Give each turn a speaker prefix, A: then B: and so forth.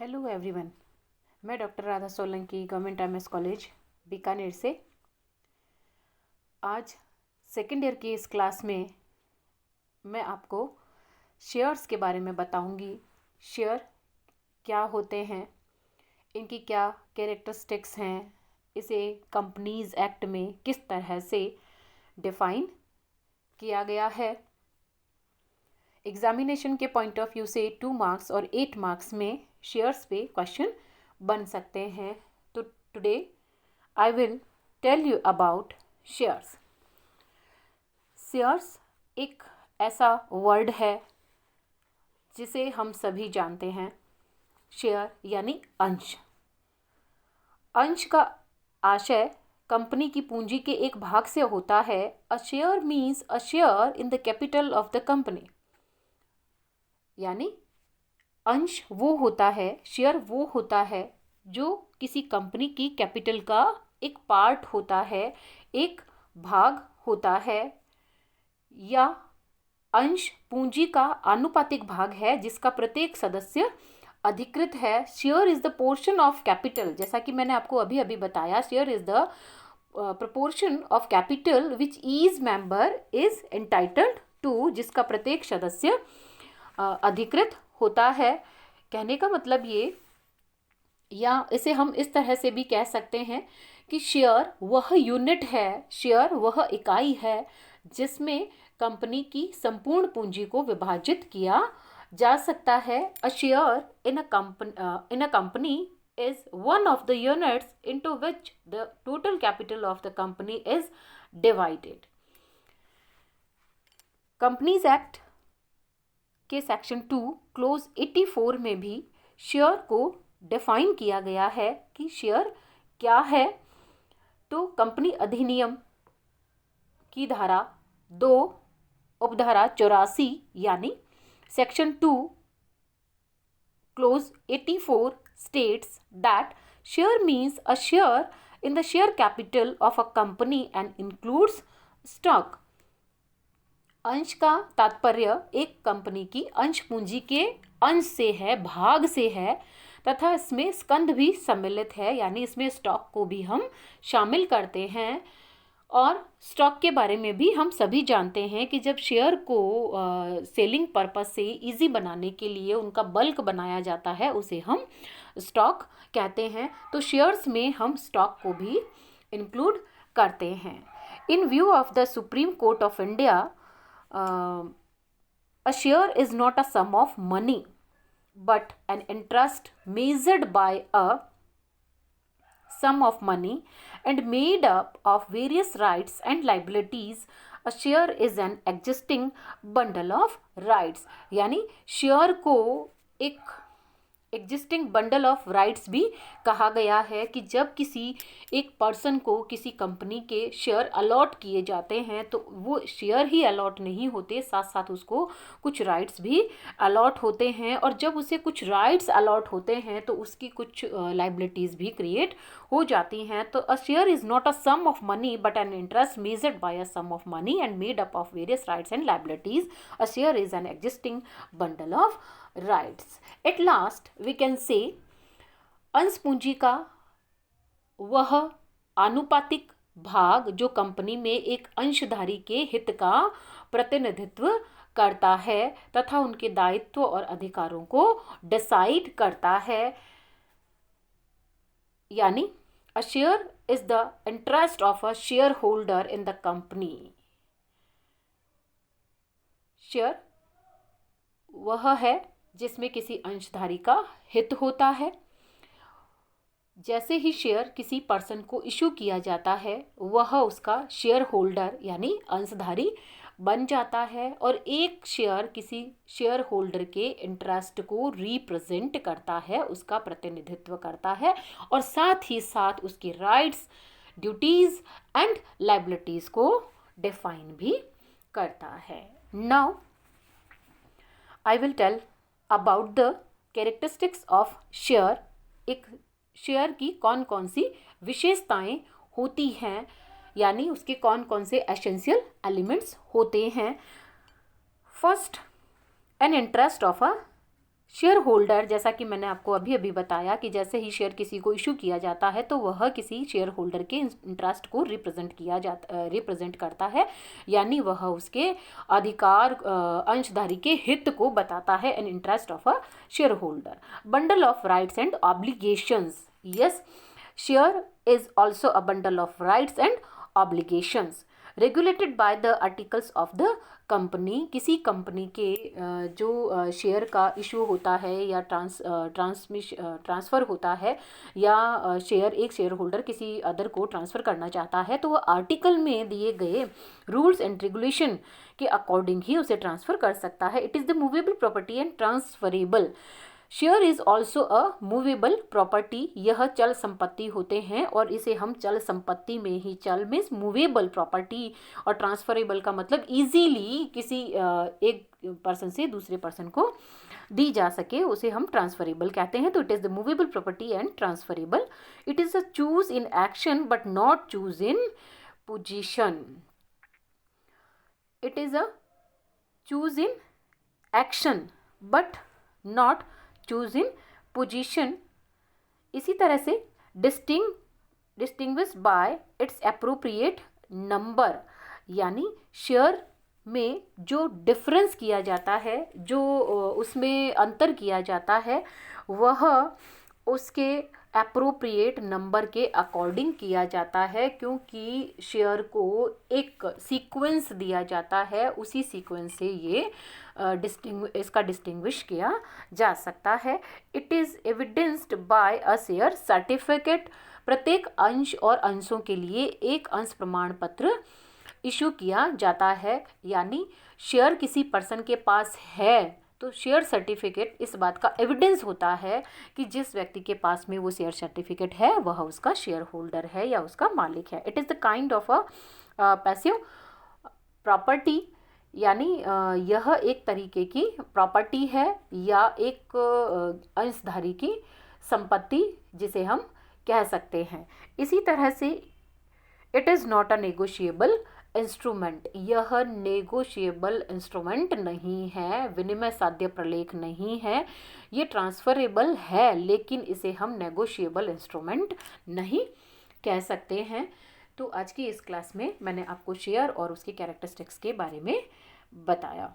A: Hello everyone. मैं doctor Radha Solanki, government MS college Bikaner से। आज सेकेंड ईयर की इस क्लास में मैं आपको शेयर्स के बारे में बताऊंगी। शेयर क्या होते हैं, इनकी क्या कैरेक्टरिस्टिक्स हैं, इसे कंपनीज एक्ट में किस तरह से डिफाइन किया गया है। एग्जामिनेशन के पॉइंट ऑफ व्यू से 2 मार्क्स और 8 मार्क्स में शेयर्स पे क्वेश्चन बन सकते हैं। तो today I will tell you about shares. Shares एक ऐसा वर्ड है जिसे हम सभी जानते हैं। शेयर यानी अंश। अंश का आशय कंपनी की पूंजी के एक भाग से होता है। A share means a share in the capital of the company. यानी अंश वो होता है, शेयर वो होता है जो किसी कंपनी की कैपिटल का एक पार्ट होता है, एक भाग होता है, या अंश पूंजी का आनुपातिक भाग है जिसका प्रत्येक सदस्य अधिकृत है। Share is the portion of capital, जैसा कि मैंने आपको अभी अभी बताया, share is the proportion of capital which each member is entitled to, जिसका प्रत्येक सदस्य अधिकृत होता है। कहने का मतलब ये, या इसे हम इस तरह से भी कह सकते हैं कि शेयर वह यूनिट है, शेयर वह इकाई है जिसमें कंपनी की संपूर्ण पूंजी को विभाजित किया जा सकता है। A share in a company is one of the units into which the total capital of the company is divided. Companies act के सेक्शन 2 क्लोज 84 में भी शेयर को डिफाइन किया गया है कि शेयर क्या है। तो कंपनी अधिनियम की धारा 2 उपधारा 84 यानी section 2 close 84 states that share means a share in the share capital of a company and includes stock. अंश का तात्पर्य एक कंपनी की अंश पूंजी के अंश से है, भाग से है, तथा इसमें स्कंध भी सम्मिलित है, यानी इसमें स्टॉक को भी हम शामिल करते हैं। और स्टॉक के बारे में भी हम सभी जानते हैं कि जब शेयर को सेलिंग पर्पस से इजी बनाने के लिए उनका बल्क बनाया जाता है, उसे हम स्टॉक कहते हैं। तो शेयर्स में हम स्टॉक को भी इंक्लूड करते हैं। In view of the Supreme Court of India, a share is not a sum of money but an interest measured by a sum of money and made up of various rights and liabilities. A share is an existing bundle of rights. यानी share को एक existing bundle of rights भी कहा गया है कि जब किसी एक पर्सन को किसी कंपनी के शेयर अलॉट किए जाते हैं तो वो शेयर ही अलॉट नहीं होते, साथ साथ उसको कुछ राइट्स भी अलॉट होते हैं। और जब उसे कुछ राइट्स अलॉट होते हैं तो उसकी कुछ लाइबिलिटीज़ भी क्रिएट हो जाती हैं। तो a share is not a sum of money but an interest measured by a sum of money and made up of various rights and liabilities. A share is an existing bundle of rights. At last we can say अंश पूंजी का वह आनुपातिक भाग जो company में एक अंशधारी के हित का प्रतिनिधित्व करता है तथा उनके दायित्व और अधिकारों को डिसाइड करता है। यानी अ share is the interest of a share holder in the company. Share वह है जिसमें किसी अंशधारी का हित होता है। जैसे ही शेयर किसी पर्सन को इशू किया जाता है, वह उसका शेयर होल्डर यानी अंशधारी बन जाता है और एक शेयर किसी शेयर होल्डर के इंटरेस्ट को रिप्रेजेंट करता है, उसका प्रतिनिधित्व करता है और साथ ही साथ उसकी राइट्स, ड्यूटीज एंड लाइबिलिटीज को डिफाइन भी करता है। Now I will tell about the characteristics of share. एक शेयर की कौन कौन सी विशेषताएं होती हैं, यानी उसके कौन कौन से एसेंशियल एलिमेंट्स होते हैं। First, an interest of a share holder, जैसा कि मैंने आपको अभी अभी बताया कि जैसे ही शेयर किसी को इशू किया जाता है तो वह किसी शेयर होल्डर के इंटरेस्ट को रिप्रेजेंट करता है, यानी वह उसके अधिकार अंशधारी के हित को बताता है, an interest of a share holder. Bundle of rights and obligations, yes, share is also a bundle of rights and obligations regulated by the articles of the company. किसी कंपनी के जो शेयर का इशू होता है या transfer होता है, या शेयर एक शेयर होल्डर किसी अदर को ट्रांसफ़र करना चाहता है, तो वह आर्टिकल में दिए गए रूल्स एंड रेगुलेशन के अकॉर्डिंग ही उसे ट्रांसफ़र कर सकता है। It is the movable property and transferable. Share is also a movable property, यह चल संपत्ति होते हैं और इसे हम चल संपत्ति में ही, चल मीन्स मूवेबल प्रॉपर्टी, और ट्रांसफरेबल का मतलब इजीली किसी एक पर्सन से दूसरे पर्सन को दी जा सके, उसे हम ट्रांसफरेबल कहते हैं। तो it is the movable property and transferable. It is a choose in action but not choose in position. It is a choose in action but not choose in position. इसी तरह से distinguish bye it's appropriate number, यानी share में जो difference किया जाता है, जो उसमें अंतर किया जाता है, वह उसके एप्रोप्रिएट नंबर के अकॉर्डिंग किया जाता है, क्योंकि शेयर को एक सीक्वेंस दिया जाता है, उसी सीक्वेंस से ये इसका डिस्टिंग्विश किया जा सकता है। It is evidenced by a share certificate. प्रत्येक अंश और अंशों के लिए एक अंश प्रमाण पत्र इशू किया जाता है, यानी शेयर किसी पर्सन के पास है तो शेयर सर्टिफिकेट इस बात का एविडेंस होता है कि जिस व्यक्ति के पास में वो शेयर सर्टिफिकेट है वह उसका शेयर होल्डर है या उसका मालिक है। It is the kind of a passive property, यानी यह एक तरीके की प्रॉपर्टी है या एक अंशधारी की संपत्ति जिसे हम कह सकते हैं। इसी तरह से it is not a negotiable instrument, यह नेगोशिएबल इंस्ट्रूमेंट नहीं है, विनिमय साध्य प्रलेख नहीं है। ये ट्रांसफरेबल है लेकिन इसे हम नेगोशिएबल इंस्ट्रूमेंट नहीं कह सकते हैं। तो आज की इस क्लास में मैंने आपको शेयर और उसके कैरेक्टरिस्टिक्स के बारे में बताया।